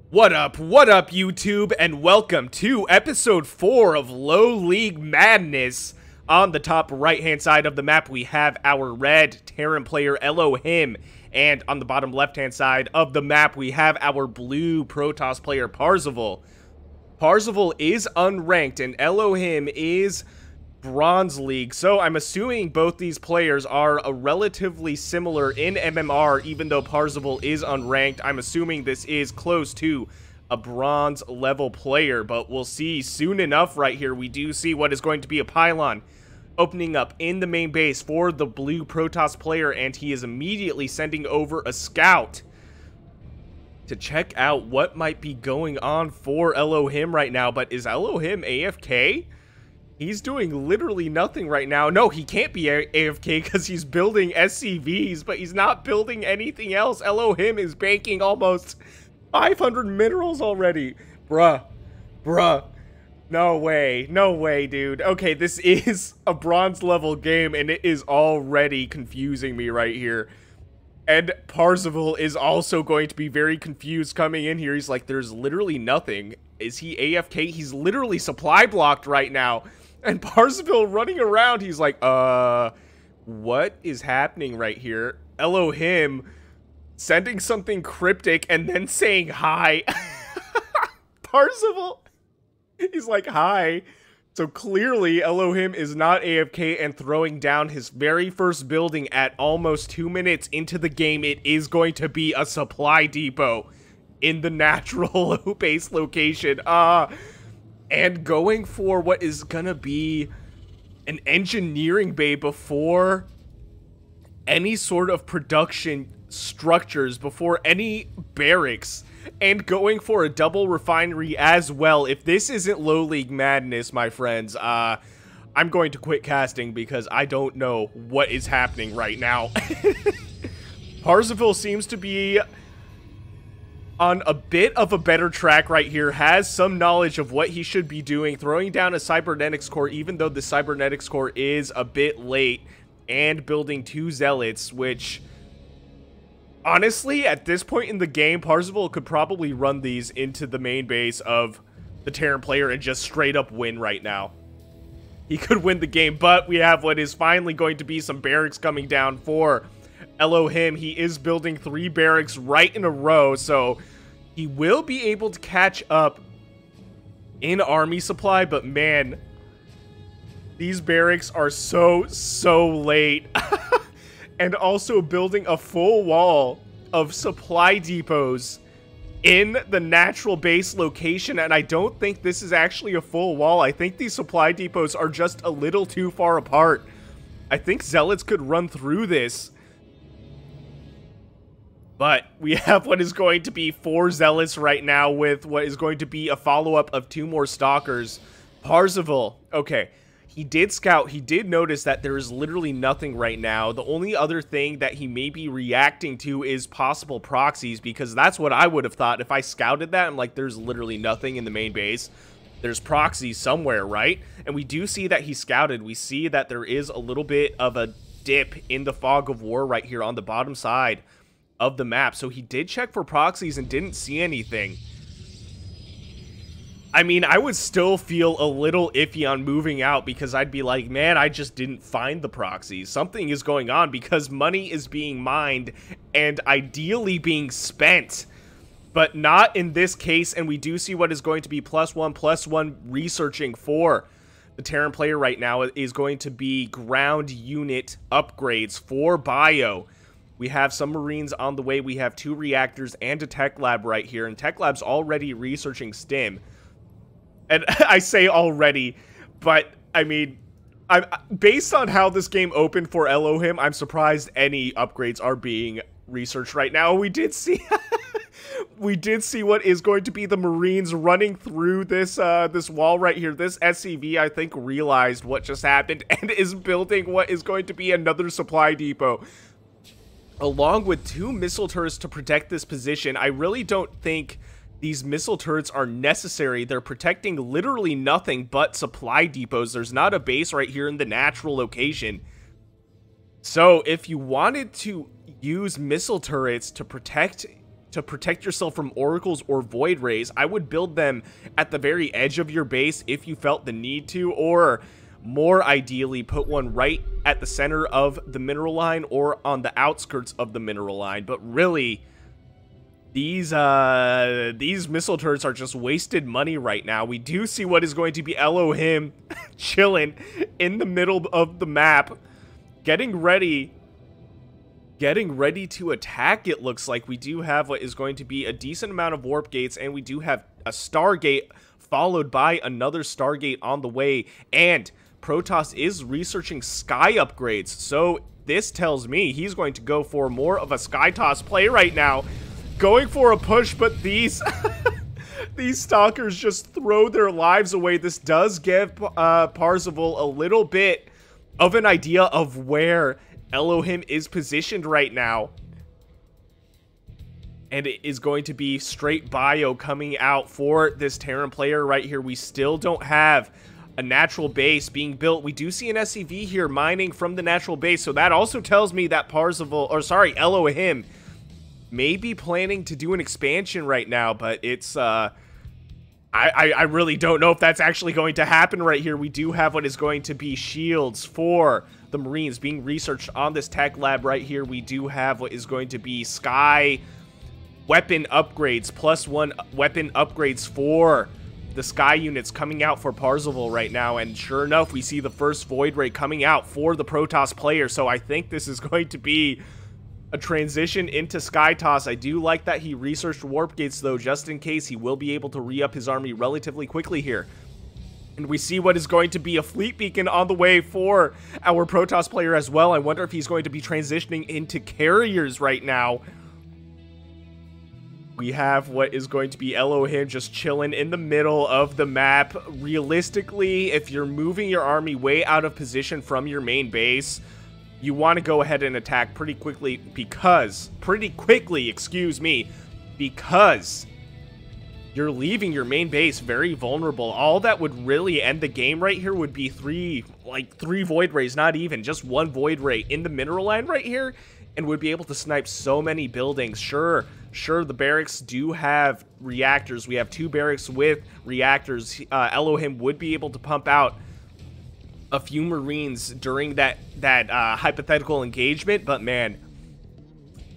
What up, YouTube, and welcome to episode 4 of Low League Madness. On the top right-hand side of the map, we have our red Terran player, ELOHIM, and on the bottom left-hand side of the map, we have our blue Protoss player, Parzivle. Parzivle is unranked, and ELOHIM is Bronze League, so I'm assuming both these players are relatively similar in MMR, even though Parzivle is unranked. I'm assuming this is close to a bronze level player, but we'll see soon enough. Right here, we do see what is going to be a pylon opening up in the main base for the blue Protoss player, and he is immediately sending over a scout to check out what might be going on for ELOHIM right now. But is ELOHIM AFK? He's doing literally nothing right now. No, he can't be AFK because he's building SCVs, but he's not building anything else. ELOHIM is banking almost 500 minerals already. Bruh. No way, dude. Okay, this is a bronze level game, and it is already confusing me right here. And Parzivle is also going to be very confused coming in here. He's like, there's literally nothing. Is he AFK? He's literally supply blocked right now. And Parzivle running around, he's like, what is happening right here? ELOHIM sending something cryptic and then saying hi. Parzivle, he's like, hi. So clearly, ELOHIM is not AFK and throwing down his very first building at almost 2 minutes into the game. It is going to be a supply depot in the natural base location. And going for what is gonna be an engineering bay before any sort of production structures, before any barracks, and going for a double refinery as well. If this isn't low league madness, my friends, I'm going to quit casting because I don't know what is happening right now. Parzivle seems to be on a bit of a better track right here, has some knowledge of what he should be doing, throwing down a cybernetics core, even though the cybernetics core is a bit late, and building 2 zealots, which honestly, at this point in the game, Parzivle could probably run these into the main base of the Terran player and just straight up win right now. He could win the game, but we have what is finally going to be some barracks coming down for ELOHIM. He is building 3 barracks right in a row, so he will be able to catch up in army supply, but man, these barracks are so late. And also building a full wall of supply depots in the natural base location, and I don't think this is actually a full wall. I think these supply depots are just a little too far apart. I think zealots could run through this. But we have what is going to be 4 zealots right now with what is going to be a follow-up of 2 more stalkers. Parzivle, okay, he did scout. He did notice that there is literally nothing right now. The only other thing that he may be reacting to is possible proxies, because that's what I would have thought. If I scouted that, I'm like, there's literally nothing in the main base. There's proxies somewhere, right? And we do see that he scouted. We see that there is a little bit of a dip in the fog of war right here on the bottom side of the map, so he did check for proxies and didn't see anything. I mean, I would still feel a little iffy on moving out, because I'd be like, man, I just didn't find the proxies. Something is going on, because money is being mined and ideally being spent, but not in this case. And we do see what is going to be +1/+1 researching for the Terran player right now is going to be ground unit upgrades for bio. We have some Marines on the way. We have 2 reactors and a tech lab right here. And tech lab's already researching STEM. And I say already, but I mean, based on how this game opened for ELOHIM, I'm surprised any upgrades are being researched right now. We did see what is going to be the Marines running through this this wall right here. This SCV, I think, realized what just happened and is building what is going to be another supply depot, along with 2 missile turrets to protect this position. I really don't think these missile turrets are necessary. They're protecting literally nothing but supply depots. There's not a base right here in the natural location. So if you wanted to use missile turrets to protect to protect yourself from oracles or void rays, I would build them at the very edge of your base if you felt the need to, or more ideally put one right at the center of the mineral line or on the outskirts of the mineral line. But really, these missile turrets are just wasted money right now. We do see what is going to be Elohim chilling in the middle of the map, getting ready to attack. It looks like we do have what is going to be a decent amount of warp gates, and we do have a Stargate followed by another Stargate on the way, and Protoss is researching sky upgrades, so this tells me he's going to go for more of a sky toss play right now, going for a push. But these these stalkers just throw their lives away. This does give Parzivle a little bit of an idea of where Elohim is positioned right now, and it is going to be straight bio coming out for this Terran player right here. We still don't have a natural base being built. We do see an SCV here mining from the natural base, so that also tells me that Elohim may be planning to do an expansion right now, but it's I really don't know if that's actually going to happen right here. We do have what is going to be shields for the Marines being researched on this tech lab right here. We do have what is going to be sky weapon upgrades, +1 weapon upgrades for the sky units coming out for Parzivle right now, and sure enough, we see the first void ray coming out for the Protoss player. So I think this is going to be a transition into sky toss. I do like that he researched warp gates though, just in case. He will be able to re-up his army relatively quickly here. And we see what is going to be a fleet beacon on the way for our Protoss player as well. I wonder if he's going to be transitioning into carriers right now. We have what is going to be Elohim just chilling in the middle of the map. Realistically, if you're moving your army way out of position from your main base, you want to go ahead and attack pretty quickly because you're leaving your main base very vulnerable. All that would really end the game right here would be three void rays, not even, just one void ray in the mineral line right here, and would be able to snipe so many buildings. Sure, the barracks do have reactors. We have 2 barracks with reactors. Elohim would be able to pump out a few Marines during that hypothetical engagement, but man,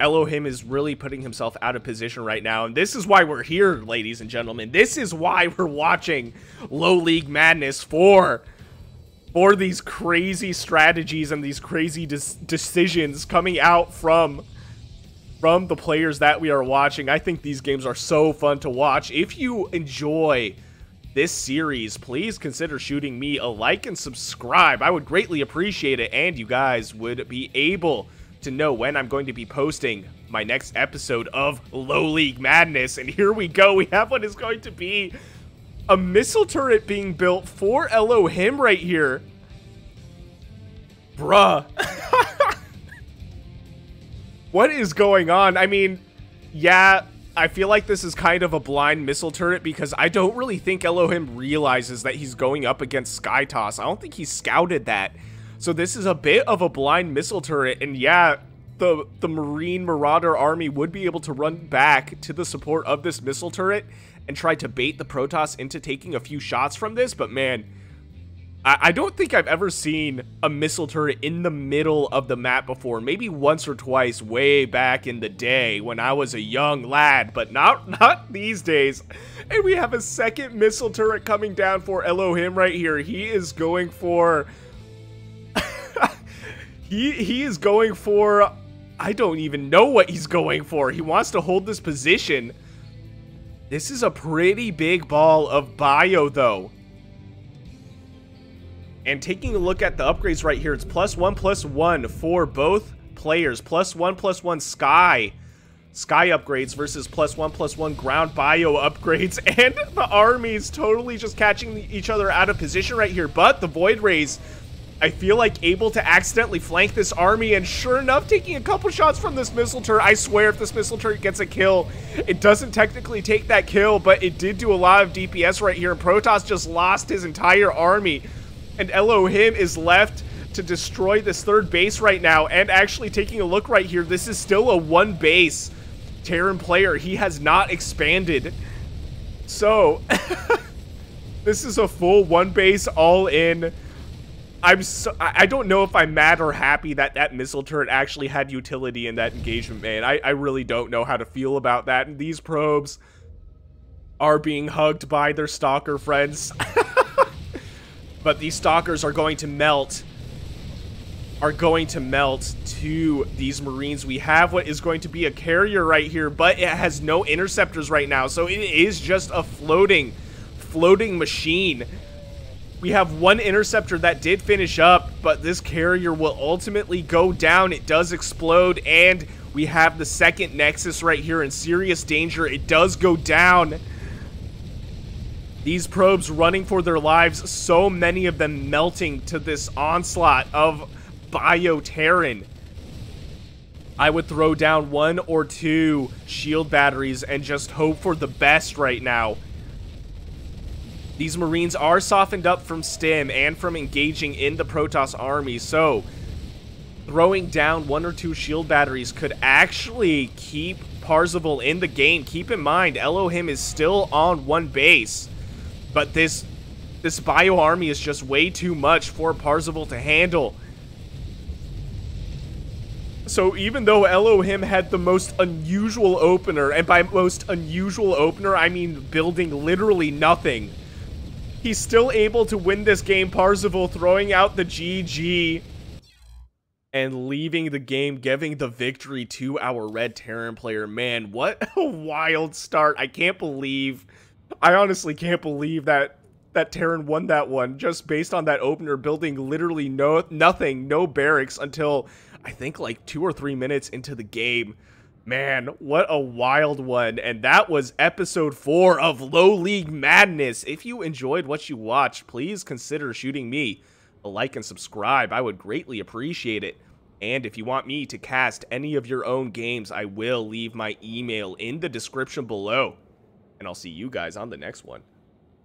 Elohim is really putting himself out of position right now, and this is why we're here, ladies and gentlemen. This is why we're watching Low League Madness for these crazy strategies and these crazy decisions coming out from the players that we are watching. I think these games are so fun to watch. If you enjoy this series, please consider shooting me a like and subscribe. I would greatly appreciate it, and you guys would be able to know when I'm going to be posting my next episode of Low League Madness. And here we go. We have what is going to be a missile turret being built for Elohim right here. Bruh. What is going on? I mean, yeah, I feel like this is kind of a blind missile turret because I don't really think Elohim realizes that he's going up against Sky Toss. I don't think he scouted that. So this is a bit of a blind missile turret, and yeah, the Marine Marauder army would be able to run back to the support of this missile turret and try to bait the Protoss into taking a few shots from this, but man, I don't think I've ever seen a missile turret in the middle of the map before. Maybe once or twice way back in the day when I was a young lad, but not these days. And we have a second missile turret coming down for Elohim right here. He is going for... he is going for... I don't even know what he's going for. He wants to hold this position. This is a pretty big ball of bio, though. And taking a look at the upgrades right here, it's +1/+1 for both players. +1/+1 sky upgrades versus +1/+1 ground bio upgrades. And the army's totally just catching each other out of position right here. But the Void Rays, I feel like, able to accidentally flank this army, and sure enough, taking a couple shots from this missile turret. I swear if this missile turret gets a kill, it doesn't technically take that kill, but it did do a lot of DPS right here. And Protoss just lost his entire army, and Elohim is left to destroy this third base right now. And actually taking a look right here, this is still a 1 base Terran player. He has not expanded. So, this is a full one base all in. I don't know if I'm mad or happy that that missile turret actually had utility in that engagement, man. I really don't know how to feel about that. And these probes are being hugged by their stalker friends. But these stalkers are going to melt. To these Marines. We have what is going to be a carrier right here, but it has no interceptors right now. So it is just a floating machine. We have one interceptor that did finish up, but this carrier will ultimately go down. It does explode, and we have the second Nexus right here in serious danger. It does go down. These probes running for their lives, so many of them melting to this onslaught of Bio-Terran. I would throw down 1 or 2 shield batteries and just hope for the best right now. These Marines are softened up from stim and from engaging in the Protoss army, so throwing down 1 or 2 shield batteries could actually keep Parzivle in the game. Keep in mind, ELOHIM is still on 1 base, but this bio army is just way too much for Parzivle to handle. So even though ELOHIM had the most unusual opener, and by most unusual opener, I mean building literally nothing, he's still able to win this game. Parzivle throwing out the GG and leaving the game, giving the victory to our Red Terran player. Man, what a wild start. I honestly can't believe that Terran won that one just based on that opener, building literally nothing, no barracks until I think like 2 or 3 minutes into the game. Man, what a wild one. And that was episode 4 of Low League Madness. If you enjoyed what you watched, please consider shooting me a like and subscribe. I would greatly appreciate it. And if you want me to cast any of your own games, I will leave my email in the description below. And I'll see you guys on the next one.